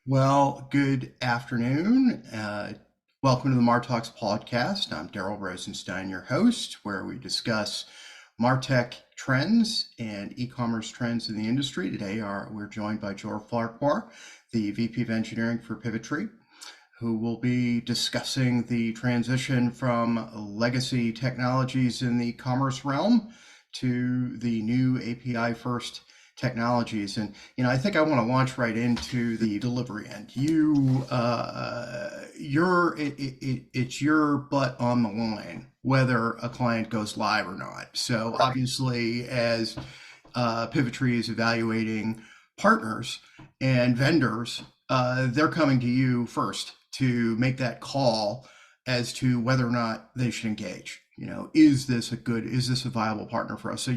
Well, good afternoon. Welcome to the Martalks Podcast. I'm Daryl Rosenstein, your host, where we discuss martech trends and e-commerce trends in the industry. Today, we're joined by Joel Farquhar, the VP of Engineering for Pivotree, who will be discussing the transition from legacy technologies in the commerce realm to the new API first technologies. And I think I want to launch right into the delivery end. It's your butt on the line whether a client goes live or not. So Right. obviously, as Pivotree is evaluating partners and vendors, they're coming to you first to make that call as to whether or not they should engage. Is this a viable partner for us? So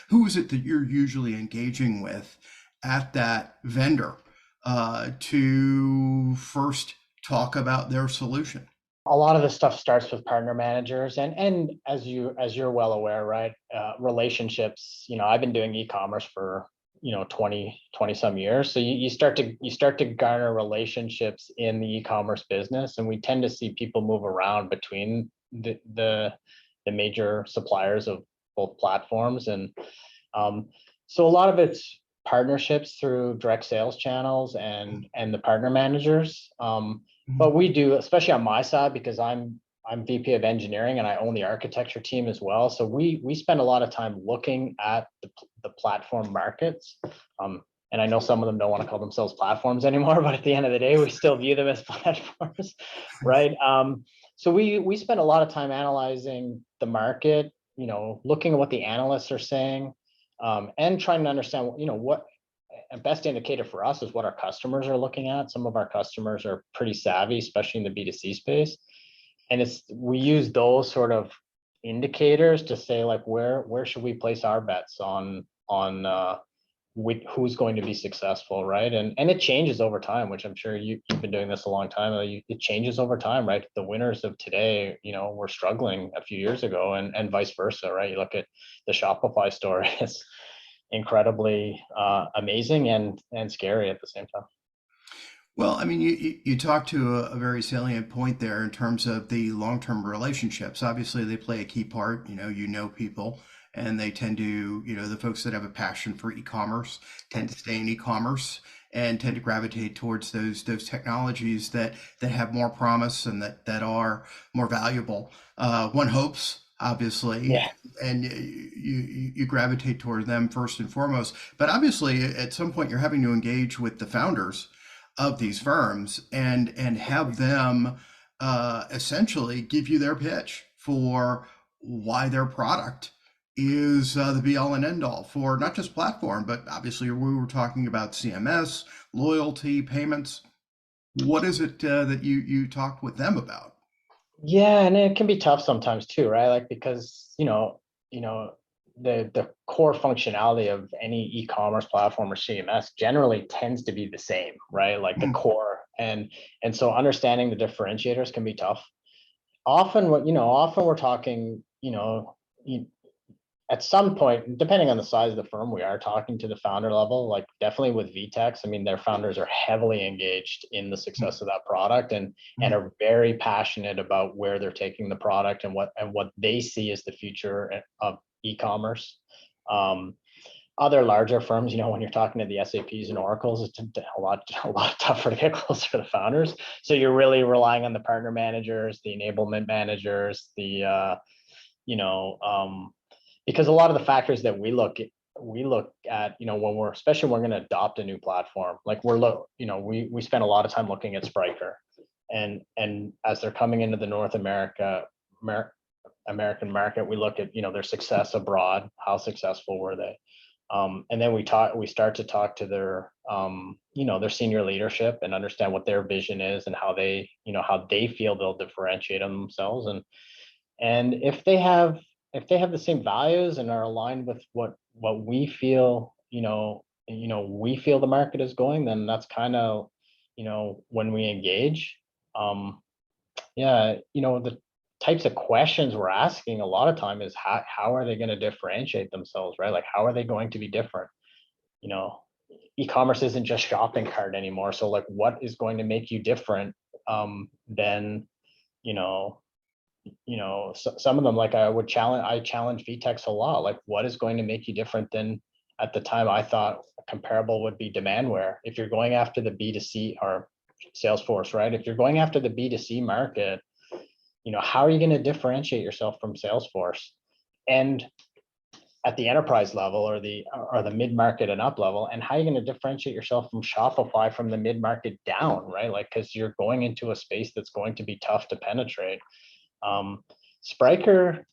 who is it that you're usually engaging with at that vendor to first talk about their solution? A lot of this stuff starts with partner managers, and as you're well aware, right? Relationships. I've been doing e-commerce for 20 some years. So you start to garner relationships in the e-commerce business, and we tend to see people move around between the major suppliers of both platforms, and so a lot of it's partnerships through direct sales channels and the partner managers. But we do, especially on my side, because I'm VP of engineering and I own the architecture team as well. So we spend a lot of time looking at the platform markets. And I know some of them don't want to call themselves platforms anymore, but at the end of the day, we still view them as platforms, right? So we spend a lot of time analyzing the market, looking at what the analysts are saying, and trying to understand, what a best indicator for us is what our customers are looking at. Some of our customers are pretty savvy, especially in the B2C space. And we use those sort of indicators to say, like, where should we place our bets on who's going to be successful, right? And it changes over time, which I'm sure you've been doing this a long time. It changes over time, right? The winners of today, were struggling a few years ago, and vice versa, right? You look at the Shopify story; it's incredibly amazing and scary at the same time. Well, I mean, you talk to a very salient point there in terms of the long-term relationships. Obviously, they play a key part. You know people, and they tend to, the folks that have a passion for e-commerce tend to stay in e-commerce and tend to gravitate towards those technologies that have more promise and that are more valuable. One hopes, obviously, Yeah. and you gravitate toward them first and foremost. But obviously, at some point, you're having to engage with the founders of these firms and have them essentially give you their pitch for why their product is the be all and end all for not just platform, but obviously we were talking about CMS, loyalty, payments. What is it that you talked with them about? Yeah, and it can be tough sometimes too, right? Like, because the core functionality of any e-commerce platform or CMS generally tends to be the same, right? Like the Mm. core, and so understanding the differentiators can be tough. Often we're talking, at some point, depending on the size of the firm, we are talking to the founder level, like definitely with VTEX. I mean, their founders are heavily engaged in the success of that product, and Mm. are very passionate about where they're taking the product and what they see as the future of e-commerce. Um, Other larger firms, when you're talking to the SAPs and Oracles, it's a lot tougher to get closer to the founders. So you're really relying on the partner managers, the enablement managers, you know, because a lot of the factors that we look at, when especially when we're going to adopt a new platform, like we spend a lot of time looking at Spryker, and as they're coming into the North American market, we look at their success abroad. How successful were they? And then we start to talk to their senior leadership and understand what their vision is and how they feel they'll differentiate themselves. And if they have the same values and are aligned with what we feel, we feel the market is going, then that's kind of, when we engage. Yeah, the types of questions we're asking a lot of time is how are they going to differentiate themselves, right? Like, how are they going to be different? You know, e-commerce isn't just shopping cart anymore. So like, what is going to make you different than, some of them, like I challenge VTechs a lot. Like, what is going to make you different than, at the time I thought comparable would be Demandware. If you're going after the B2C or Salesforce, right? If you're going after the B2C market, how are you going to differentiate yourself from Salesforce? And at the enterprise level or the mid-market and up level, and how are you going to differentiate yourself from Shopify from the mid-market down, right? Like, because you're going into a space that's going to be tough to penetrate. Spryker,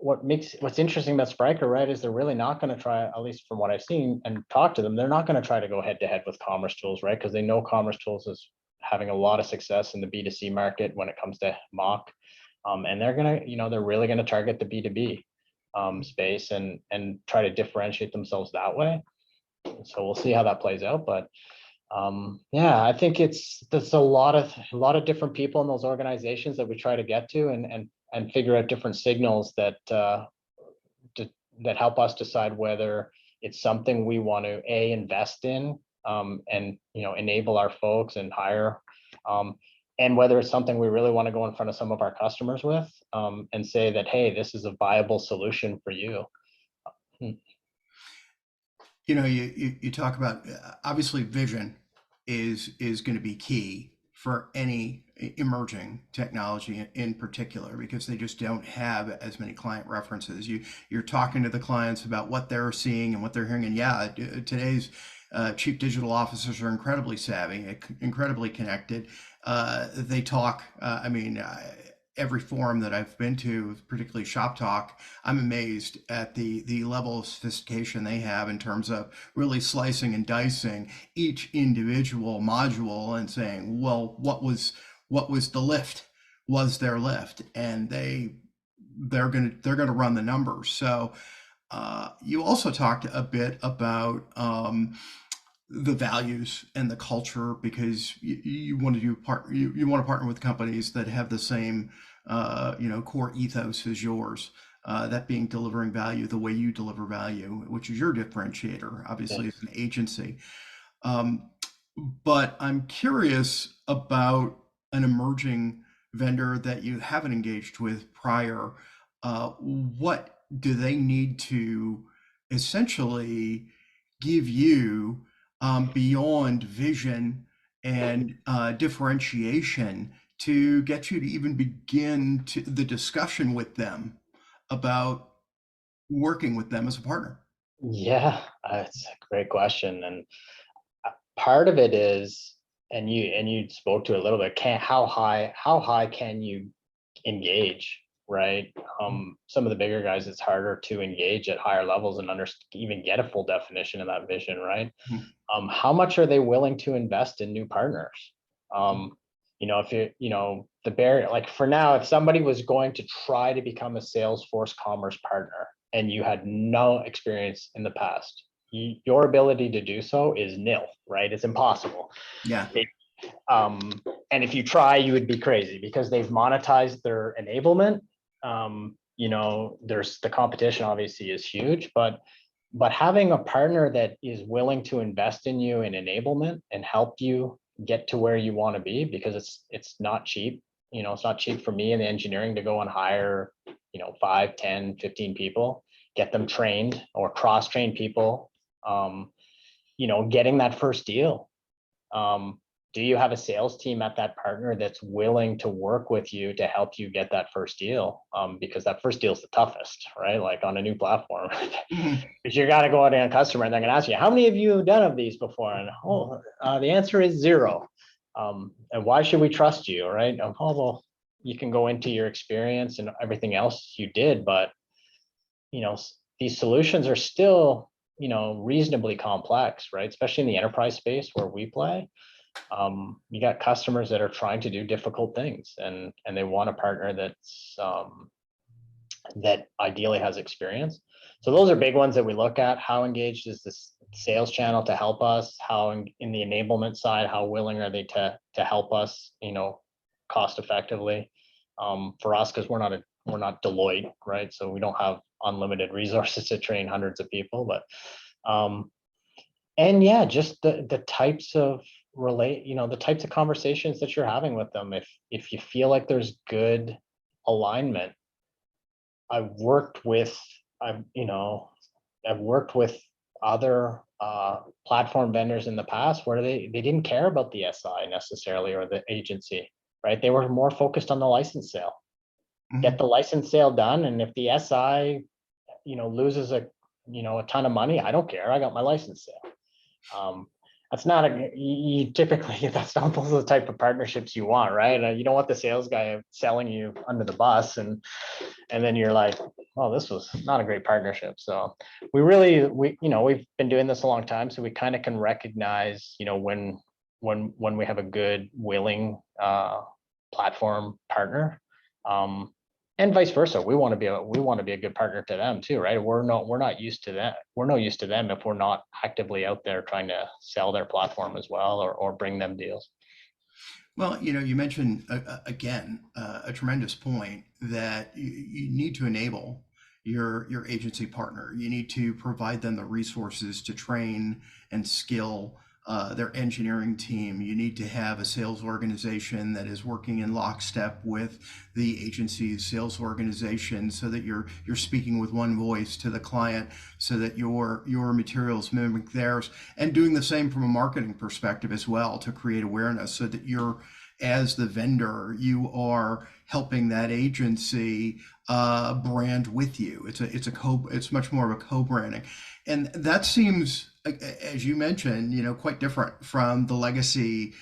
what's interesting about Spryker, right, is they're really not going to try, at least from what I've seen and talked to them, they're not going to try to go head to head with Commerce Tools, right? Because they know Commerce Tools is having a lot of success in the B2C market when it comes to mock. And they're going to, they're really going to target the B2B space and try to differentiate themselves that way. So we'll see how that plays out. But yeah, I think there's a lot of different people in those organizations that we try to get to and figure out different signals that help us decide whether it's something we want to invest in and enable our folks and hire, and whether it's something we really want to go in front of some of our customers with and say that, hey, this is a viable solution for you. You talk about, obviously vision is going to be key for any emerging technology in particular, because they just don't have as many client references. You're talking to the clients about what they're seeing and what they're hearing, and yeah, today's chief digital officers are incredibly savvy, incredibly connected. They talk, every forum that I've been to, particularly Shop Talk, I'm amazed at the level of sophistication they have in terms of really slicing and dicing each individual module and saying, well, what was the lift? Was their lift? And they're gonna run the numbers. So you also talked a bit about the values and the culture, because you want to partner with companies that have the same core ethos as yours, that being delivering value the way you deliver value, which is your differentiator, obviously, as an agency. But I'm curious about an emerging vendor that you haven't engaged with prior. What do they need to essentially give you beyond vision and differentiation to get you to even begin the discussion with them about working with them as a partner? Yeah, it's a great question. And part of it is, and you spoke to it a little bit, how high can you engage, right? Some of the bigger guys, it's harder to engage at higher levels and even get a full definition of that vision, right? Mm-hmm. How much are they willing to invest in new partners? If the barrier, like for now, if somebody was going to try to become a Salesforce commerce partner and you had no experience in the past, your ability to do so is nil, right? It's impossible. Yeah. And if you try, you would be crazy because they've monetized their enablement. There's the competition obviously is huge, but having a partner that is willing to invest in you in enablement and help you get to where you want to be, because it's not cheap. It's not cheap for me in the engineering to go and hire 5, 10, 15 people, get them trained or cross-train people, getting that first deal. Do you have a sales team at that partner that's willing to work with you to help you get that first deal? Because that first deal is the toughest, right? Like on a new platform, because you got to go out to a customer and they're going to ask you, how many of you have done of these before? And the answer is 0. And why should we trust you, right? Well, you can go into your experience and everything else you did, but these solutions are still reasonably complex, right? Especially in the enterprise space where we play. You got customers that are trying to do difficult things and they want a partner that's that ideally has experience. So those are big ones that we look at. How engaged is this sales channel to help us? How in the enablement side, how willing are they to help us, cost effectively? For us, because we're not Deloitte, right? So we don't have unlimited resources to train hundreds of people, but And yeah, just the types of the types of conversations that you're having with them. If you feel like there's good alignment, I've worked with I've you know I've worked with other platform vendors in the past where they didn't care about the SI necessarily or the agency, right? They were more focused on the license sale. Get Mhm. the license sale done, and if the SI loses a ton of money, I don't care. I got my license sale. That's not you typically that's not the type of partnerships you want, right? You don't want the sales guy selling you under the bus, and then you're like, oh, this was not a great partnership. So we've been doing this a long time, so we kind of can recognize when we have a good willing platform partner. And vice versa. We want to be a good partner to them too, right? We're not used to that. We're no use to them if we're not actively out there trying to sell their platform as well, or bring them deals. Well, you mentioned again a tremendous point that you need to enable your agency partner. You need to provide them the resources to train and skill their engineering team. You need to have a sales organization that is working in lockstep with the agency's sales organization, so that you're speaking with one voice to the client, so that your materials mimic theirs, and doing the same from a marketing perspective as well to create awareness, so that you're, as the vendor, you are helping that agency brand with you. It's much more of a co-branding, and that seems, as you mentioned, quite different from the legacy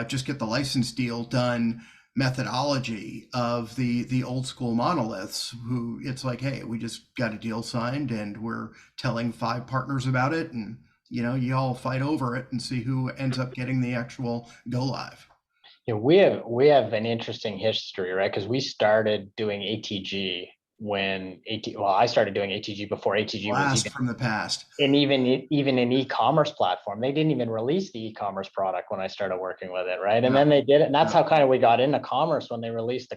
just get the license deal done methodology of the old school monoliths, who it's like, hey, we just got a deal signed and we're telling 5 partners about it, and you all fight over it and see who ends up getting the actual go live. Yeah, we have an interesting history, right? Because we started doing ATG when I started doing ATG before ATG was Blast even from the past. even an e-commerce platform. They didn't even release the e-commerce product when I started working with it, right? And Yeah, then they did it, and that's yeah. how kind of we got into commerce when they released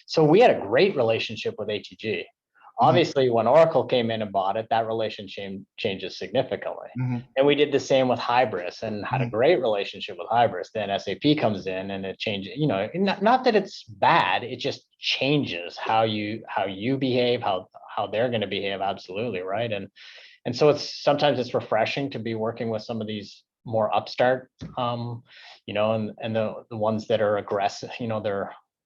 so we had a great relationship with ATG. Mhm, Obviously, when Oracle came in and bought it, that relationship changes significantly. mhm, And we did the same with Hybris and had a mhm, great relationship with Hybris. Then SAP comes in and it changes, not that it's bad, it just changes how you behave, how they're going to behave. Absolutely, right? And so sometimes it's refreshing to be working with some of these more upstart, and the ones that are aggressive,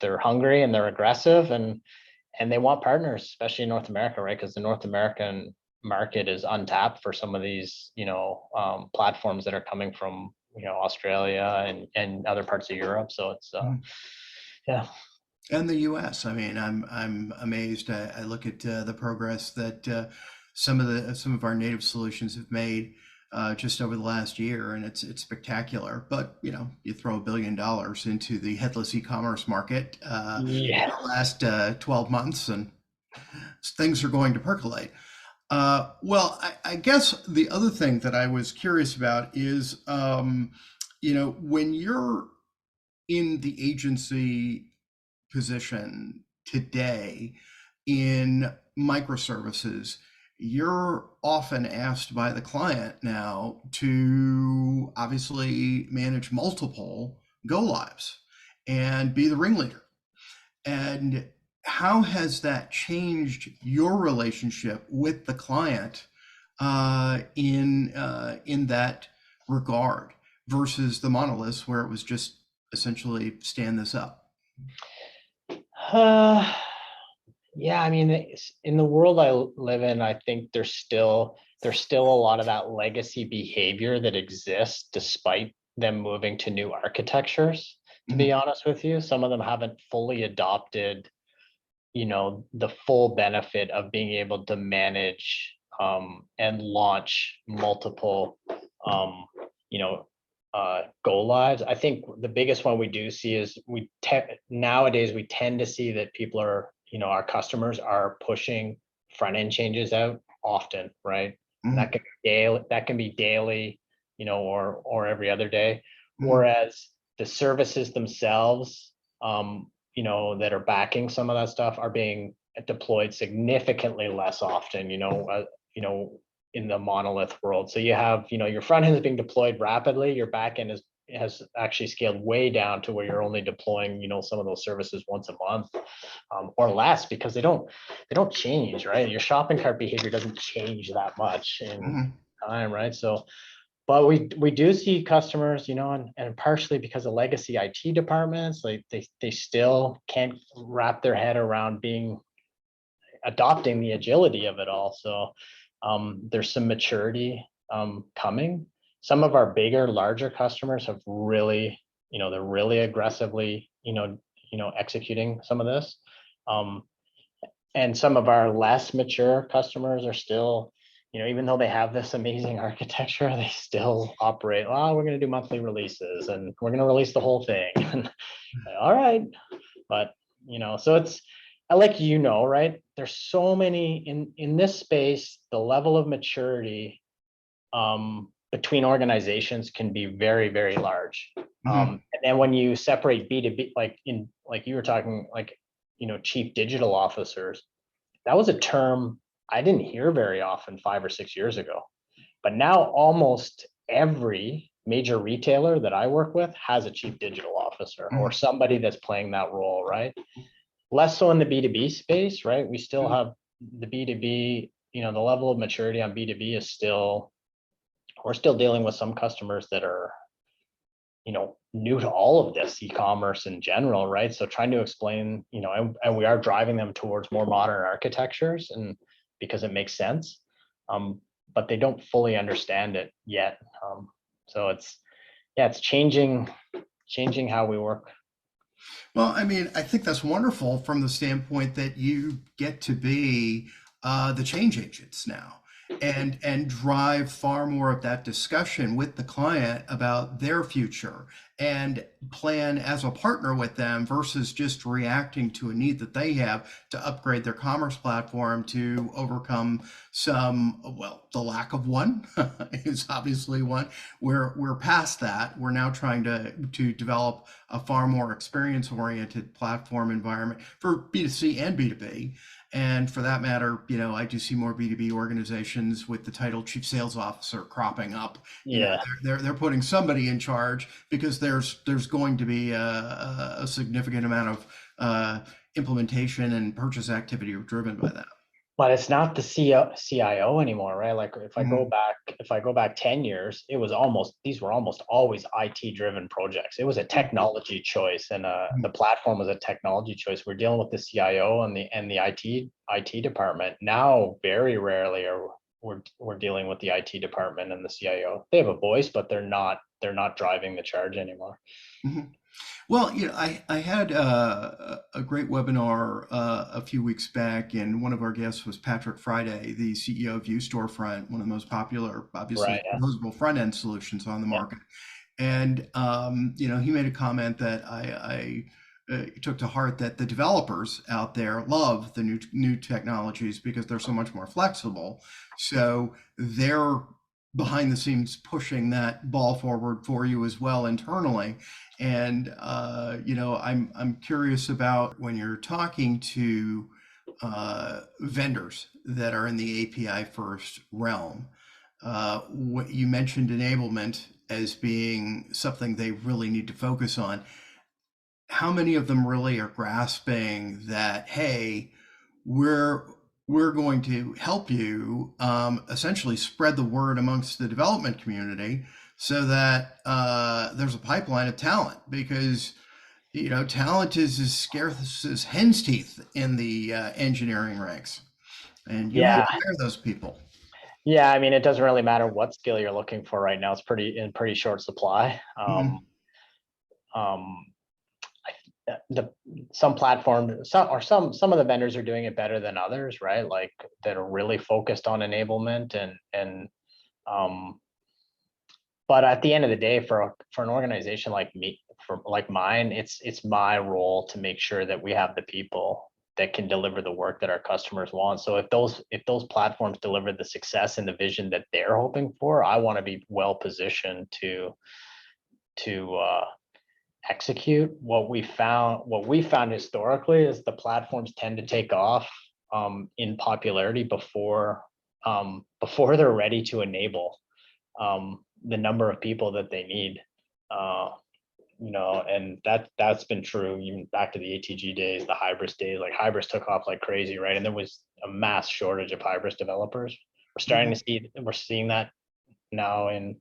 they're hungry and they're aggressive, and they want partners, especially in North America, right? Because the North American market is untapped for some of these, platforms that are coming from, Australia and other parts of Europe. So it's, mhm. yeah. And the U.S. I mean, I'm amazed. I look at the progress that some of our native solutions have made just over the last year, and it's spectacular. But you throw $1 billion into the headless e-commerce market in Yeah. the last 12 months, and things are going to percolate. Well, I guess the other thing that I was curious about is, when you're in the agency position today in microservices, you're often asked by the client now to obviously manage multiple go lives and be the ringleader. And how has that changed your relationship with the client in that regard versus the monoliths where it was just essentially stand this up? Uh, yeah, I mean, in the world I live in, I think there's still a lot of that legacy behavior that exists despite them moving to new architectures. To be Mhm, honest with you, some of them haven't fully adopted, the full benefit of being able to manage and launch multiple, um, you know, go lives. I think the biggest one we do see is nowadays we tend to see that people are, our customers are pushing front end changes out often, right? And mhm, that can be daily, or every other day. mhm, Whereas the services themselves, that are backing some of that stuff are being deployed significantly less often. You know, in the monolith world. So you have, your front end is being deployed rapidly, your back end has actually scaled way down to where you're only deploying, some of those services once a month, or less, because they don't change, right? Your shopping cart behavior doesn't change that much in time, right? So, but we do see customers, and partially because of legacy IT departments, like they still can't wrap their head around adopting the agility of it all. So there's some maturity coming. Some of our bigger, larger customers have really, they're really aggressively, executing some of this. And some of our less mature customers are still, even though they have this amazing architecture, they still operate, we're going to do monthly releases and we're going to release the whole thing. All right. But, so it's, like, right? There's so many in this space, the level of maturity between organizations can be very, very large. And then when you separate B2B, like you were talking, like, chief digital officers, that was a term I didn't hear very often 5 or 6 years ago. But now almost every major retailer that I work with has a chief digital officer or somebody that's playing that role, right? Less so in the B2B space, right? We still have the B2B, the level of maturity on B2B is still, we're still dealing with some customers that are, new to all of this e-commerce in general, right? So trying to explain, and we are driving them towards more modern architectures, and because it makes sense, but they don't fully understand it yet. So it's changing how we work. Well, I mean, I think that's wonderful from the standpoint that you get to be the change agents now and drive far more of that discussion with the client about their future and plan as a partner with them versus just reacting to a need that they have to upgrade their commerce platform to overcome the lack of one is obviously one. We're past that. We're now trying to develop a far more experience-oriented platform environment for B2C and B2B. And for that matter, I do see more B2B organizations with the title chief sales officer cropping up. They're putting somebody in charge because there's going to be a significant amount of implementation and purchase activity driven by that. But it's not the CIO anymore, right? Like if I go back 10 years, these were almost always IT driven projects. It was a technology choice, and the platform was a technology choice. We're dealing with the CIO and the IT department. Now, very rarely we're dealing with the IT department and the CIO. They have a voice, but they're not driving the charge anymore. Well, I had a great webinar a few weeks back, and one of our guests was Patrick Friday, the CEO of View Storefront, one of the most popular, obviously, composable front-end solutions on the market. And, he made a comment that I took to heart, that the developers out there love the new technologies because they're so much more flexible. So they're behind the scenes pushing that ball forward for you as well internally. And I'm curious about when you're talking to vendors that are in the API first realm. What you mentioned, enablement as being something they really need to focus on. How many of them really are grasping that, hey, we're going to help you essentially spread the word amongst the development community so that there's a pipeline of talent, because talent is as scarce as hen's teeth in the engineering ranks, and you have to hire those people. Yeah, I mean, it doesn't really matter what skill you're looking for right now. It's pretty short supply. Some platforms, some of the vendors are doing it better than others, right? Like, that are really focused on enablement and but at the end of the day, for an organization like me, like mine, it's my role to make sure that we have the people that can deliver the work that our customers want. So if those platforms deliver the success and the vision that they're hoping for, I want to be well positioned to execute. What we found historically is the platforms tend to take off in popularity before before they're ready to enable the number of people that they need. And that's been true even back to the ATG days, the Hybris days. Like Hybris took off like crazy, right? And there was a mass shortage of Hybris developers. We're seeing that now in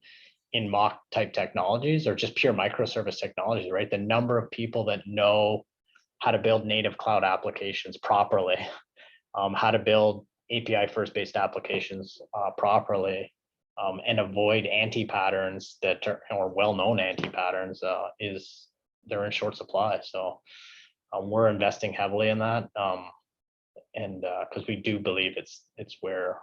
mock type technologies or just pure microservice technologies, right? The number of people that know how to build native cloud applications properly, how to build API first based applications properly, and avoid anti-patterns that are well-known anti-patterns they're in short supply. So we're investing heavily in that, and because we do believe it's where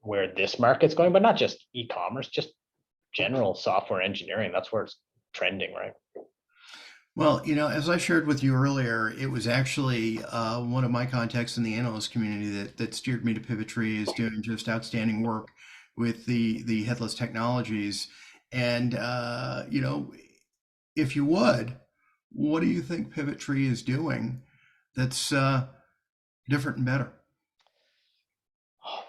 where this market's going, but not just e-commerce, just general software engineering. That's where it's trending, right? Well, as I shared with you earlier, it was actually one of my contacts in the analyst community that steered me to Pivotree, is doing just outstanding work with the headless technologies. And, if you would, what do you think Pivotree is doing that's different and better?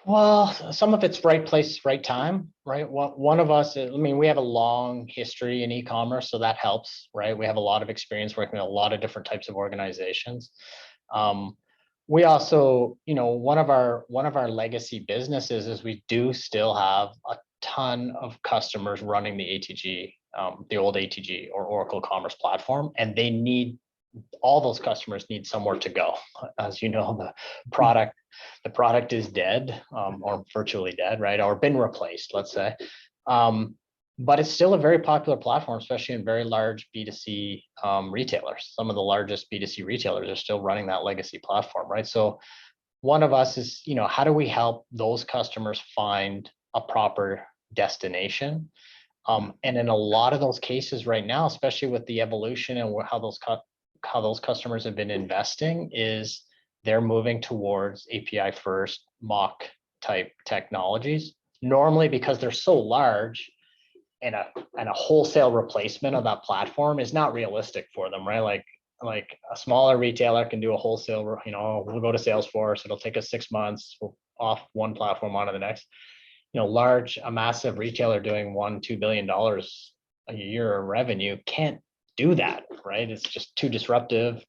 Well, some of it's right place, right time, right? One of us, we have a long history in e-commerce, so that helps, right? We have a lot of experience working with a lot of different types of organizations. We also, one of our legacy businesses is we do still have a ton of customers running the ATG, the old ATG or Oracle Commerce Platform, and all those customers need somewhere to go. As you know, the product is dead, or virtually dead, right? Or been replaced, let's say. But it's still a very popular platform, especially in very large B2C retailers. Some of the largest B2C retailers are still running that legacy platform, right? So one of us is, how do we help those customers find a proper destination? And in a lot of those cases right now, especially with the evolution and how those customers have been investing, is they're moving towards API first mock type technologies. Normally, because they're so large, and a wholesale replacement of that platform is not realistic for them, right? Like a smaller retailer can do a wholesale, we'll go to Salesforce, it'll take us 6 months, we'll off one platform onto the next. A massive retailer doing $1-2 billion a year of revenue can't do that, right? It's just too disruptive.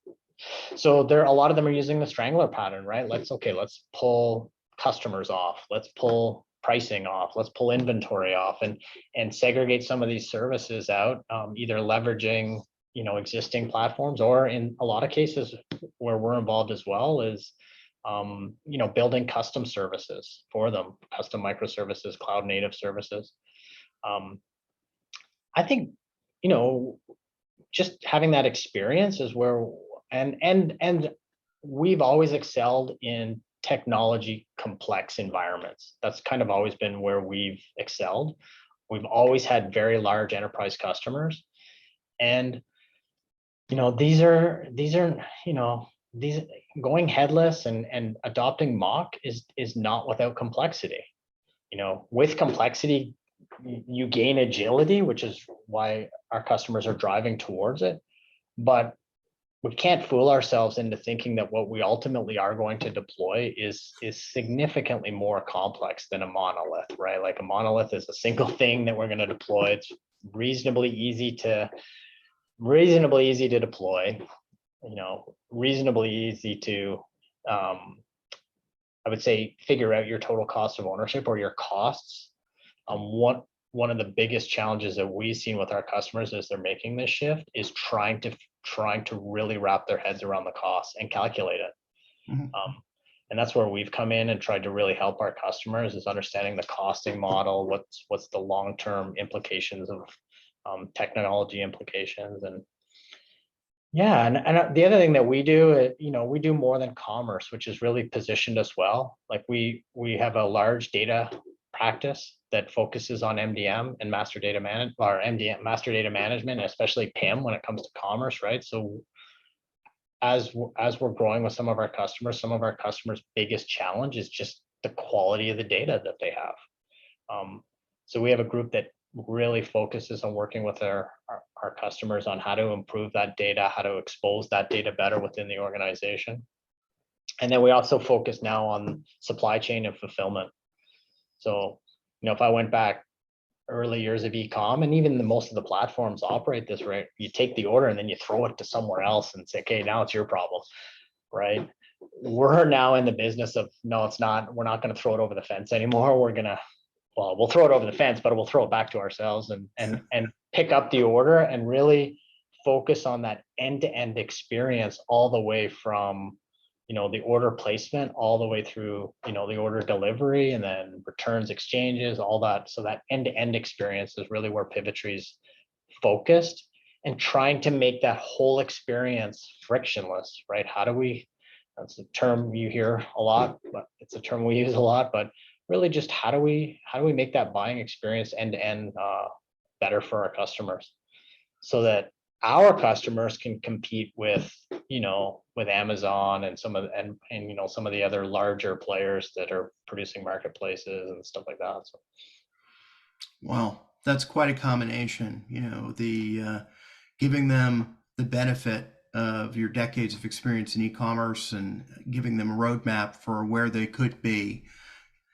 So a lot of them are using the strangler pattern, right? Let's pull customers off, let's pull pricing off, let's pull inventory off, and segregate some of these services out, either leveraging existing platforms, or in a lot of cases where we're involved as well is building custom services for them, custom microservices, cloud native services. I think just having that experience is where, and we've always excelled in technology complex environments. That's kind of always been where we've excelled. We've always had very large enterprise customers, and these going headless and adopting mock is not without complexity. With complexity you gain agility, which is why our customers are driving towards it. But we can't fool ourselves into thinking that what we ultimately are going to deploy is significantly more complex than a monolith, right? Like a monolith is a single thing that we're going to deploy. It's reasonably easy to deploy, reasonably easy to, I would say, figure out your total cost of ownership or your costs. One of the biggest challenges that we've seen with our customers as they're making this shift is trying to really wrap their heads around the costs and calculate it. Mm-hmm. And that's where we've come in and tried to really help our customers, is understanding the costing model, what's the long-term implications of technology implications. And and the other thing that we do, we do more than commerce, which has really positioned us well. Like we have a large data practice that focuses on MDM and master data management, especially PIM when it comes to commerce, right? So as we're growing with some of our customers' biggest challenge is just the quality of the data that they have. So we have a group that really focuses on working with our customers on how to improve that data, how to expose that data better within the organization. And then we also focus now on supply chain and fulfillment. So, if I went back early years of e-com, and even most of the platforms operate this, right? You take the order and then you throw it to somewhere else and say, okay, now it's your problem, right? We're now in the business of, no, it's not. We're not going to throw it over the fence anymore. We'll throw it over the fence, but we'll throw it back to ourselves and pick up the order and really focus on that end-to-end experience all the way from, the order placement all the way through, the order delivery and then returns, exchanges, all that. So that end-to-end experience is really where Pivotree's focused, and trying to make that whole experience frictionless, right? That's a term you hear a lot, but it's a term we use a lot, but really just how do we make that buying experience end-to-end better for our customers, so that our customers can compete with Amazon and some of the other larger players that are producing marketplaces and stuff like that. So, Well, that's quite a combination. The giving them the benefit of your decades of experience in e-commerce and giving them a roadmap for where they could be,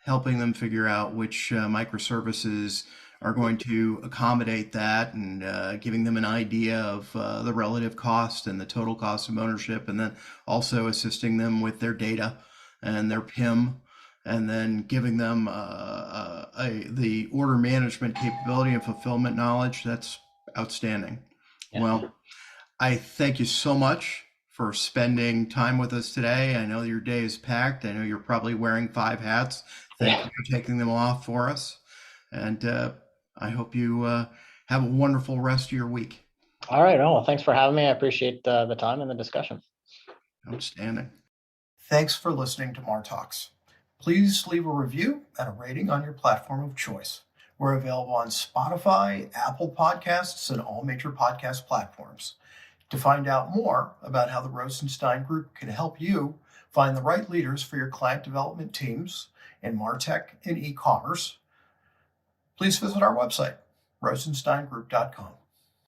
helping them figure out which microservices are going to accommodate that, and giving them an idea of the relative cost and the total cost of ownership, and then also assisting them with their data and their PIM, and then giving them the order management capability and fulfillment knowledge. That's outstanding. yeah. Well, I thank you so much for spending time with us today. I know your day is packed. I know you're probably wearing 5 hats. Thank you for taking them off for us. And I hope you have a wonderful rest of your week. All right. Oh, well, thanks for having me. I appreciate the time and the discussion. Outstanding. Thanks for listening to Martalks. Please leave a review and a rating on your platform of choice. We're available on Spotify, Apple Podcasts, and all major podcast platforms. To find out more about how the Rosenstein Group can help you find the right leaders for your client development teams in martech and e-commerce, please visit our website, rosensteingroup.com.